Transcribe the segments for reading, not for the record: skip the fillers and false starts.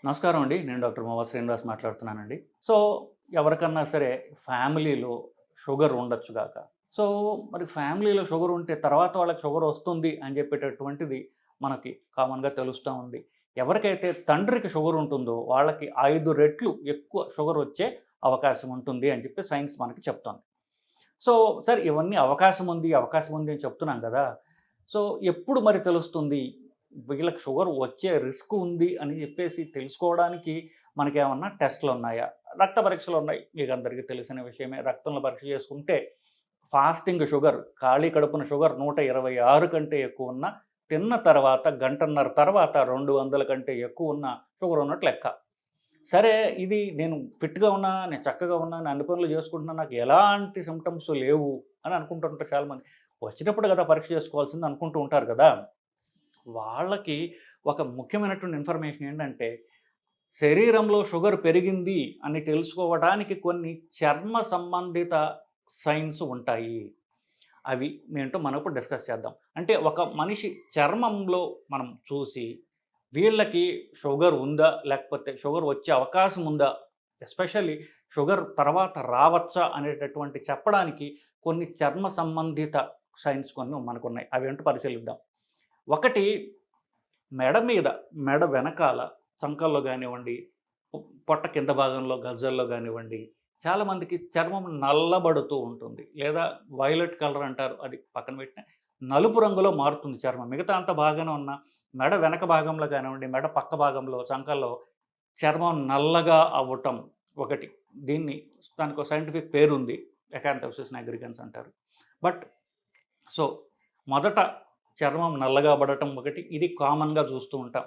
నమస్కారం అండి. నేను డాక్టర్ మోవా శ్రీనివాస్ మాట్లాడుతున్నానండి. సో, ఎవరికన్నా సరే ఫ్యామిలీలో షుగర్ ఉండొచ్చు గాక. సో, మరి ఫ్యామిలీలో షుగర్ ఉంటే తర్వాత వాళ్ళకి షుగర్ వస్తుంది అని చెప్పేటటువంటిది మనకి కామన్‌గా తెలుస్తా ఉంది. ఎవరికైతే తండ్రికి షుగర్ ఉంటుందో వాళ్ళకి 5 రెట్లు ఎక్కువ షుగర్ వచ్చే అవకాశం ఉంటుంది అని చెప్పి సైన్స్ మనకి చెప్తోంది. సో, సరే ఇవన్నీ అవకాశం ఉంది అని చెప్తున్నాం గదా! సో, ఎప్పుడు మరి తెలుస్తుంది? వీళ్ళకి షుగర్ వచ్చే రిస్క్ ఉంది అని చెప్పేసి తెలుసుకోవడానికి మనకేమన్నా టెస్ట్‌లున్నాయా? రక్త పరీక్షలున్నాయి. మీకందరికీ తెలిసిన విషయమే. రక్తంలో పరీక్ష చేసుకుంటే ఫాస్టింగ్ షుగర్, ఖాళీ కడుపున షుగర్ 126 కంటే ఎక్కువున్న, తిన్న తర్వాత గంటన్నర తర్వాత 200 కంటే ఎక్కువున్న షుగర్ ఉన్నట్టు లెక్క. సరే ఇది నేను ఫిట్‌గా ఉన్నా, నేను చక్కగా ఉన్నా, నేను అన్ని పనులు చేసుకుంటున్నా, నాకు ఎలాంటి సింప్టమ్స్ లేవు అని అనుకుంటుంటారు చాలామంది. వచ్చినప్పుడు కదా పరీక్ష చేసుకోవాల్సింది అనుకుంటూ ఉంటారు కదా! వాళ్ళకి ఒక ముఖ్యమైనటువంటి ఇన్ఫర్మేషన్ ఏంటంటే, శరీరంలో షుగర్ పెరిగింది అని తెలుసుకోవడానికి కొన్ని చర్మ సంబంధిత సైన్స్ ఉంటాయి. అవి ఏంటో మనం ఇప్పుడు డిస్కస్ చేద్దాం. అంటే ఒక మనిషి చర్మంలో మనం చూసి, వీళ్ళకి షుగర్ ఉందా? లేకపోతే షుగర్ వచ్చే అవకాశం ఉందా? ఎస్పెషల్లీ షుగర్ తర్వాత రావచ్చా? అనేటటువంటి చెప్పడానికి కొన్ని చర్మ సంబంధిత సైన్స్ కొన్ని మనకున్నాయి. అవేంటో పరిశీలిద్దాం. ఒకటి మెడ మీద, మెడ వెనకాల చంకల్లో గానివ్వండి, పొట్ట కింద భాగంలో గజ్జల్లో గానివ్వండి, చాలామందికి చర్మం నల్లబడుతూ ఉంటుంది. లేదా వైలెట్ కలర్ అంటారు. అది పక్కన పెట్టినా నలుపు రంగులో మారుతుంది చర్మం. మిగతా అంతా బాగానే ఉన్న మెడ వెనక భాగంలో కానివ్వండి, మెడ పక్క భాగంలో చంకల్లో చర్మం నల్లగా అవ్వటం ఒకటి. దీన్ని దానికో సైంటిఫిక్ పేరుంది. ఎకాంథోసిస్ నిగ్రిగన్స్ అంటారు. బట్ సో, మొదట చర్మం నల్లగా పడటం ఒకటి. ఇది కామన్‌గా చూస్తూ ఉంటాం.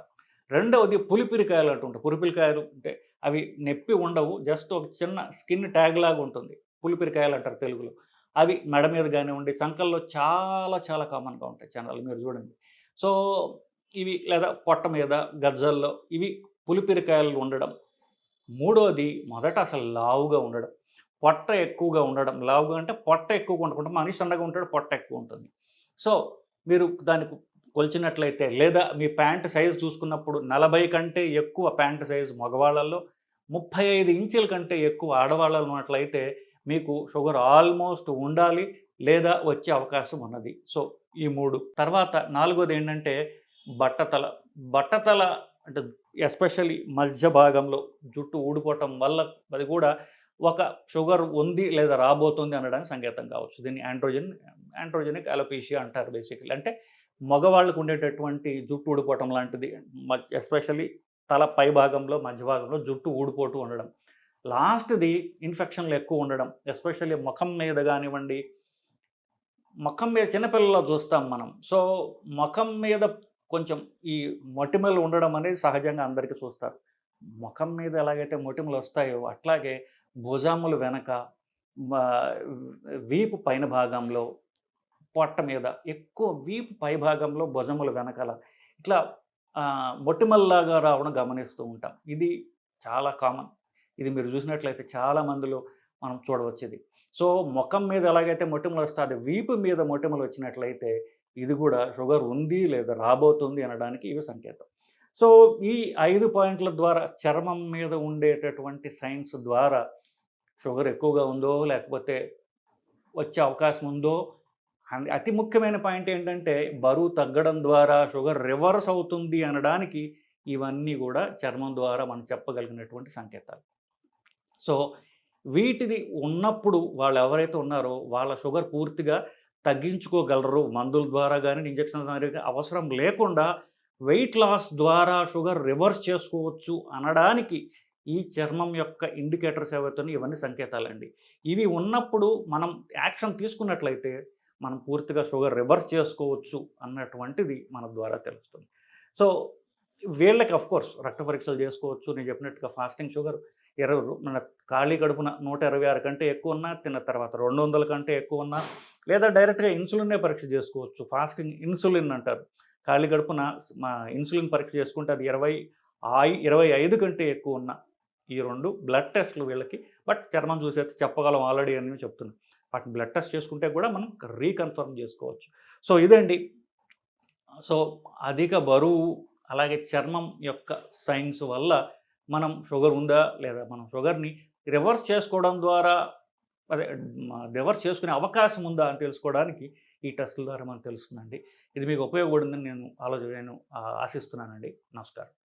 రెండవది పులిపిరికాయలు అంటుంటాయి. పులిపిరికాయలు అంటే అవి నొప్పి ఉండవు. జస్ట్ ఒక చిన్న స్కిన్ ట్యాగ్ లాగా ఉంటుంది. పులిపిరికాయలు అంటారు తెలుగులో. అవి మెడ మీద గానివ్వండి, చంకల్లో చాలా చాలా కామన్‌గా ఉంటాయి. చనాలు మీరు చూడండి. సో, ఇవి లేదా పొట్ట మీద, గజ్జల్లో ఇవి పులిపిరికాయలు ఉండడం. మూడోది మొదట అసలు లావుగా ఉండడం. పొట్ట ఎక్కువగా ఉండడం. లావుగా అంటే పొట్ట ఎక్కువగా ఉండకుండా మనిషి సన్నగా ఉంటాడు. పొట్ట ఎక్కువ ఉంటుంది. సో, మీరు దానికి కొలిచినట్లయితే లేదా మీ ప్యాంట్ సైజ్ చూసుకున్నప్పుడు 40 కంటే ఎక్కువ ప్యాంట్ సైజ్ మగవాళ్ళలో, 35 ఇంచుల కంటే ఎక్కువ ఆడవాళ్ళలో ఉన్నట్లయితే మీకు షుగర్ ఆల్మోస్ట్ ఉండాలి లేదా వచ్చే అవకాశం ఉన్నది. సో, ఈ 3. తర్వాత నాలుగోదేంటంటే బట్టతల. బట్టతల అంటే ఎస్పెషల్లీ మధ్య భాగంలో జుట్టు ఊడిపోవటం వల్ల అది కూడా ఒక షుగర్ ఉంది లేదా రాబోతుంది అనడానికి సంకేతం కావచ్చు. దీన్ని యాండ్రోజెనిక్ అలోపేషియా అంటారు బేసికల్లీ. అంటే మగవాళ్ళకు ఉండేటటువంటి జుట్టు ఊడిపోవటం లాంటిది. ఎస్పెషల్లీ తల పై భాగంలో, మధ్య భాగంలో జుట్టు ఊడిపోతూ ఉండడం. లాస్ట్‌ది ఇన్ఫెక్షన్‌లు ఎక్కువ ఉండడం. ఎస్పెషల్లీ ముఖం మీద గానివ్వండి, ముఖం మీద చిన్న పిల్లల్లో చూస్తాం మనం. సో, ముఖం మీద కొంచెం ఈ మొటిమలు ఉండడం అనేది సహజంగా అందరికీ చూస్తారు. ముఖం మీద ఎలాగైతే మొటిమలొస్తాయో అట్లాగే భుజములు వెనక, మా వీపు పైన భాగంలో, పొట్ట మీద ఎక్కువ వీపు పై భాగంలో, భుజముల వెనకాల ఇట్లా మొటిమల్లాగా రావడం గమనిస్తూ ఉంటాం. ఇది చాలా కామన్. ఇది మీరు చూసినట్లయితే చాలా మందిలో మనం చూడవచ్చిది. సో, ముఖం మీద ఎలాగైతే మొటిమలొస్తాయో వీపు మీద మొటిమలొచ్చినట్లయితే ఇది కూడా షుగర్ ఉంది లేదా రాబోతుంది అనడానికి ఇవి సంకేతం. సో, ఈ 5 పాయింట్ల ద్వారా చర్మం మీద ఉండేటటువంటి సైన్స్ ద్వారా షుగర్ ఎక్కువగా ఉందో, లేకపోతే వచ్చే అవకాశం ఉందో, అతి ముఖ్యమైన పాయింట్ ఏంటంటే బరువు తగ్గడం ద్వారా షుగర్ రివర్స్ అవుతుంది అనడానికి ఇవన్నీ గూడా చర్మం ద్వారా మనం చెప్పగలిగినటువంటి సంకేతాలు. సో, వీటిని ఉన్నప్పుడు వాళ్ళెవరైతే ఉన్నారో వాళ్ళ షుగర్ పూర్తిగా తగ్గించుకోగలరు. మందుల ద్వారా గాని, ఇంజెక్షన్ల ద్వారా గాని అవసరం లేకుండా వెయిట్ లాస్ ద్వారా షుగర్ రివర్స్ చేసుకోవచ్చు అనడానికి ఈ చర్మం యొక్క ఇండికేటర్స్ ఏవైతున్నాయో ఇవన్నీ సంకేతాలండి. ఇవి ఉన్నప్పుడు మనం యాక్షన్ తీసుకున్నట్లయితే మనం పూర్తిగా షుగర్ రివర్స్ చేసుకోవచ్చు అన్నటువంటిది మన ద్వారా తెలుస్తుంది. సో, వీళ్ళకి ఆఫ్‌కోర్స్ రక్త పరీక్షలు చేసుకోవచ్చు. నేను చెప్పినట్టుగా ఫాస్టింగ్ షుగర్ మన ఖాళీ కడుపున 126 కంటే ఎక్కువున్నా, తిన్న తర్వాత 200 కంటే ఎక్కువున్నా, లేదా డైరెక్ట్‌గా ఇన్సులిన్నే పరీక్ష చేసుకోవచ్చు. ఫాస్టింగ్ ఇన్సులిన్ అంటారు. ఖాళీ కడుపున ఇన్సులిన్ పరీక్ష చేసుకుంటే అది 25 కంటే ఎక్కువున్నా, ఈ 2 బ్లడ్ టెస్ట్‌లు వీళ్ళకి. బట్ చర్మం చూసైతే చెప్పగలం ఆల్రెడీ అని చెప్తున్నా. వాటిని బ్లడ్ టెస్ట్ చేసుకుంటే కూడా మనం రీకన్ఫర్మ్ చేసుకోవచ్చు. సో, ఇదండి. సో, అధిక బరువు అలాగే చర్మం యొక్క సైన్స్ వల్ల మనం షుగర్ ఉందా లేదా, మనం షుగర్ని రివర్స్ చేసుకోవడం ద్వారా అదే రివర్స్ చేసుకునే అవకాశం ఉందా అని తెలుసుకోవడానికి ఈ టెస్టుల ద్వారా మనకు తెలుస్తుందండి. ఇది మీకు ఉపయోగపడిందని నేను ఆశిస్తున్నానండి. నమస్కారం.